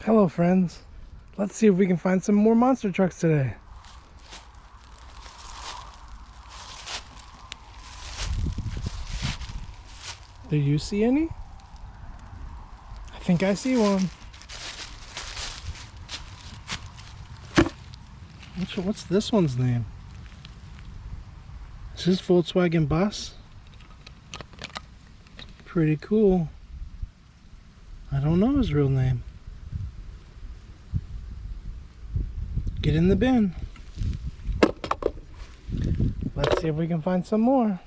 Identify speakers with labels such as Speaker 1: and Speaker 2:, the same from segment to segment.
Speaker 1: Hello friends, let's see if we can find some more monster trucks today. Do you see any? I think I see one. What's this one's name? Is this Volkswagen bus? Pretty cool. I don't know his real name. Get in the bin. Let's see if we can find some more.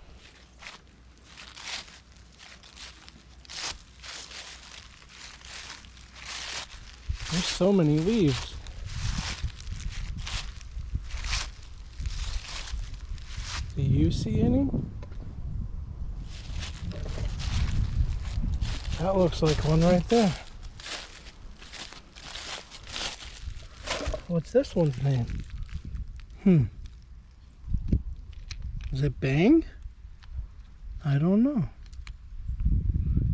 Speaker 1: There's so many leaves. Do you see any? That looks like one right there. What's this one's name? Is it Bang? I don't know.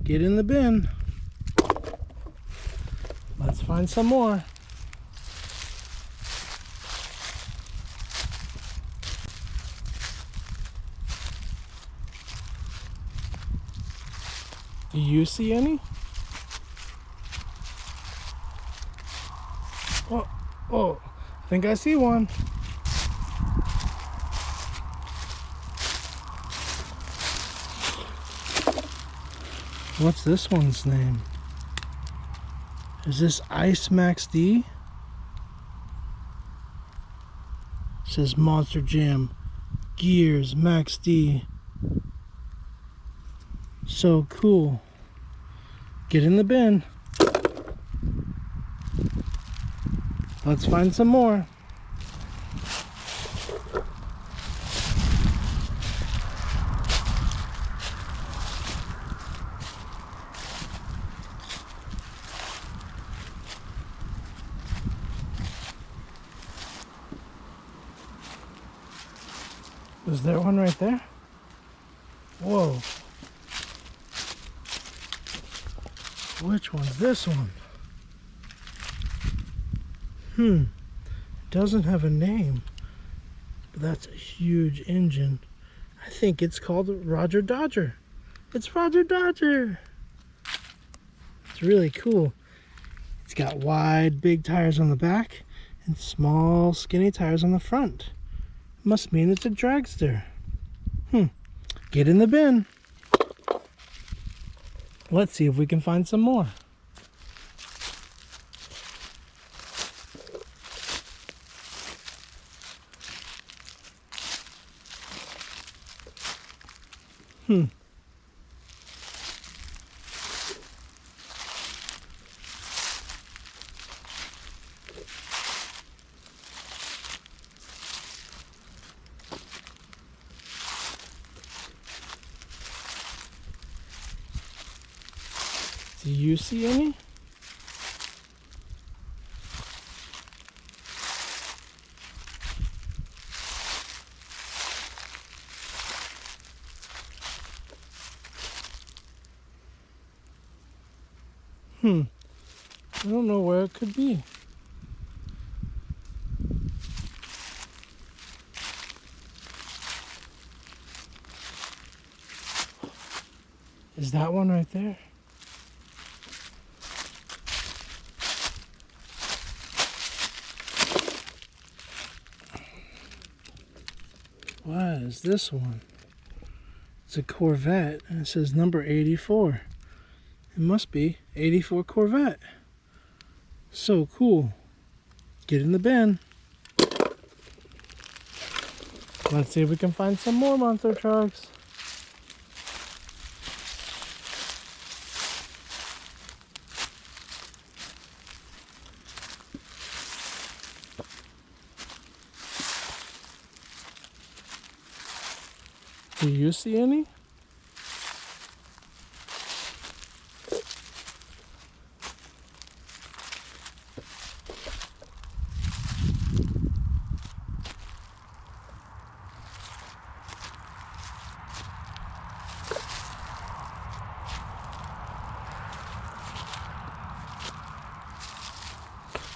Speaker 1: Get in the bin. Let's find some more. Do you see any? Oh, I think I see one. What's this one's name? Is this Ice Max D? It says Monster Jam, Gears, Max D. So cool. Get in the bin. Let's find some more. Is there one right there? Whoa. Which one's this one? Doesn't have a name, but that's a huge engine. I think it's called Roger Dodger. It's Roger Dodger. It's really cool. It's got wide, big tires on the back and small, skinny tires on the front. Must mean it's a dragster. Get in the bin. Let's see if we can find some more. Do you see any? I don't know where it could be. Is that one right there? What is this one? It's a Corvette and it says number 84. It must be 84 Corvette. So cool. Get in the bin. Let's see if we can find some more monster trucks. Do you see any?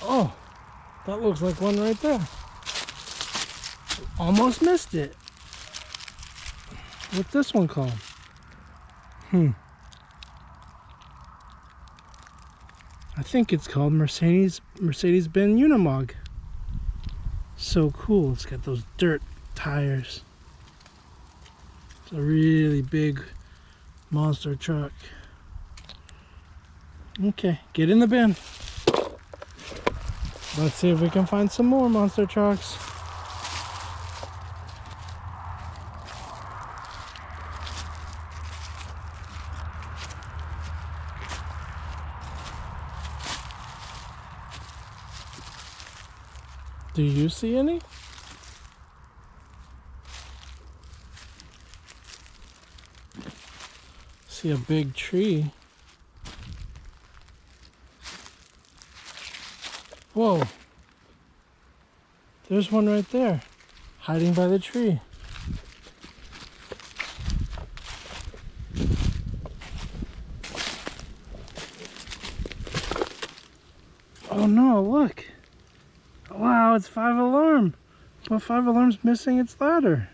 Speaker 1: Oh, that looks like one right there. Almost missed it. What's this one called? I think it's called Mercedes-Benz Unimog. So cool. It's got those dirt tires. It's a really big monster truck. Okay, get in the bin. Let's see if we can find some more monster trucks. Do you see any? See a big tree. Whoa. There's one right there, hiding by the tree. Oh no, look. Wow, it's 5 alarm. But 5 alarm's missing its ladder.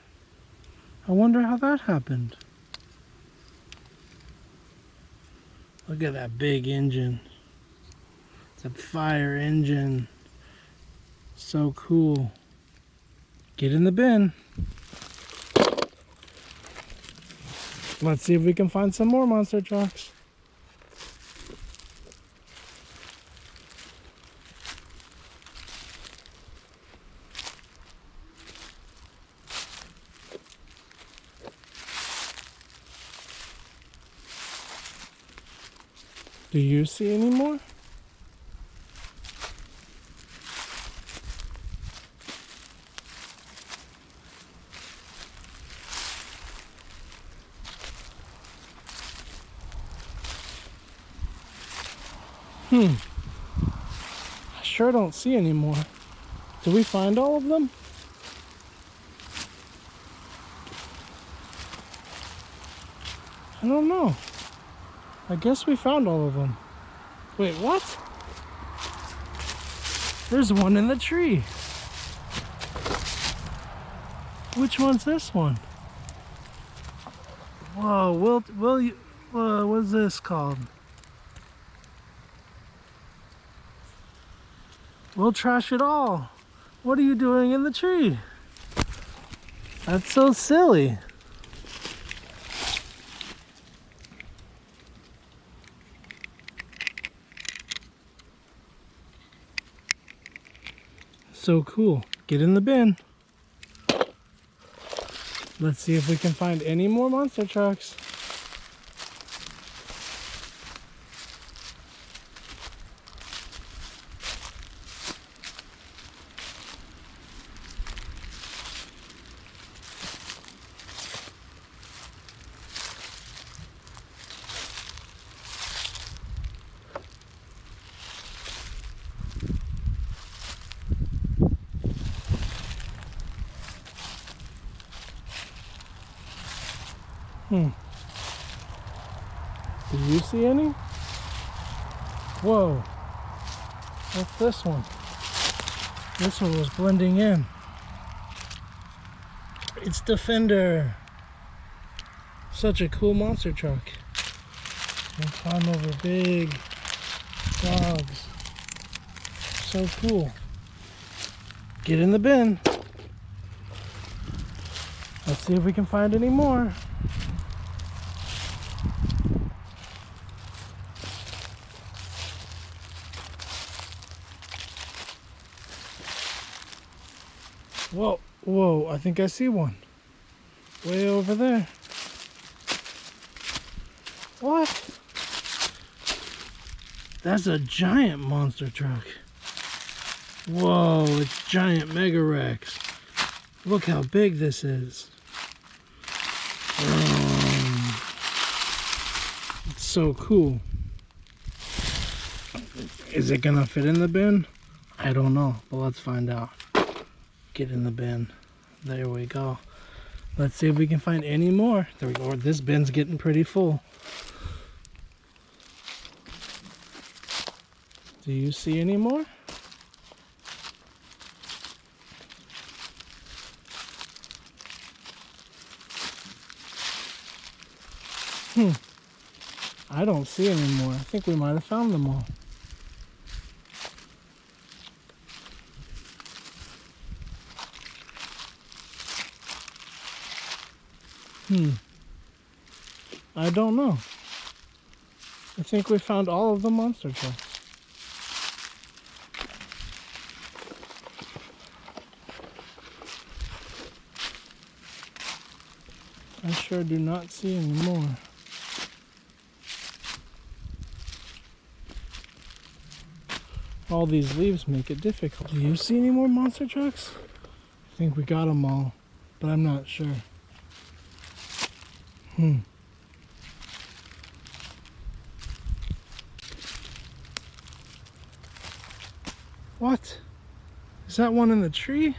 Speaker 1: I wonder how that happened. Look at that big engine. It's a fire engine. So cool. Get in the bin. Let's see if we can find some more monster trucks. Do you see any more? I sure don't see any more. Did we find all of them? I don't know. I guess we found all of them. Wait, what? There's one in the tree. Which one's this one? Whoa, what's this called? We'll trash it all. What are you doing in the tree? That's so silly. So cool. Get in the bin. Let's see if we can find any more monster trucks. Do you see any? Whoa. What's this one? This one was blending in. It's Defender. Such a cool monster truck. You can climb over big dogs. So cool. Get in the bin. Let's see if we can find any more. Whoa, whoa, I think I see one. Way over there. What? That's a giant monster truck. Whoa, it's giant Mega Rex. Look how big this is. It's so cool. Is it gonna fit in the bin? I don't know, but let's find out. Get in the bin. There we go. Let's see if we can find any more. There we go. This bin's getting pretty full. Do you see any more? I don't see any more. I think we might have found them all. I don't know. I think we found all of the monster trucks. I sure do not see any more. All these leaves make it difficult. Do you see any more monster trucks? I think we got them all, but I'm not sure. What? Is that one in the tree?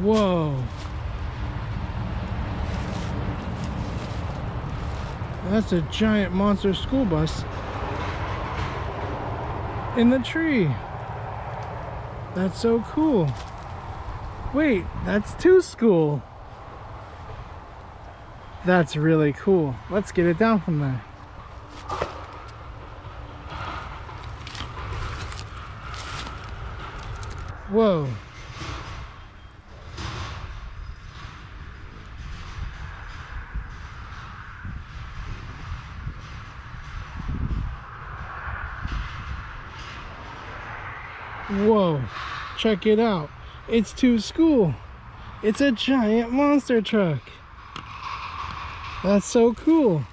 Speaker 1: Whoa. That's a giant monster school bus in the tree. That's so cool. Wait, that's two school. That's really cool. Let's get it down from there. Whoa. Whoa, check it out. It's to school. It's a giant monster truck. That's so cool.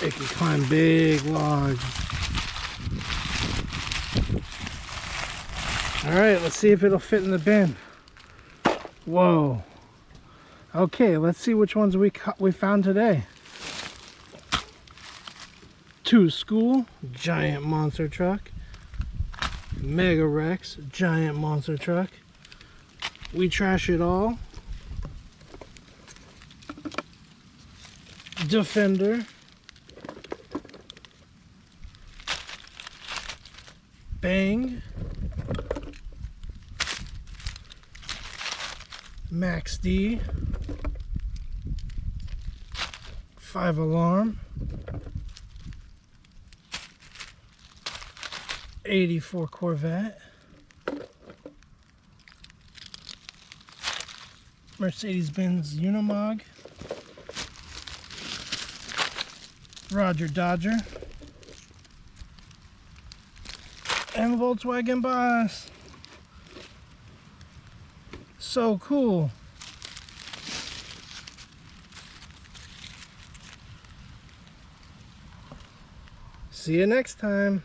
Speaker 1: It can climb big logs. All right, let's see if it'll fit in the bin. Whoa. Okay, let's see which ones we found today. To school, giant monster truck. Mega Rex, giant monster truck. We trash it all. Defender. Bang. Max D. 5 Alarm. 84 Corvette. Mercedes-Benz Unimog. Roger Dodger. And Volkswagen Bus. So cool. See you next time.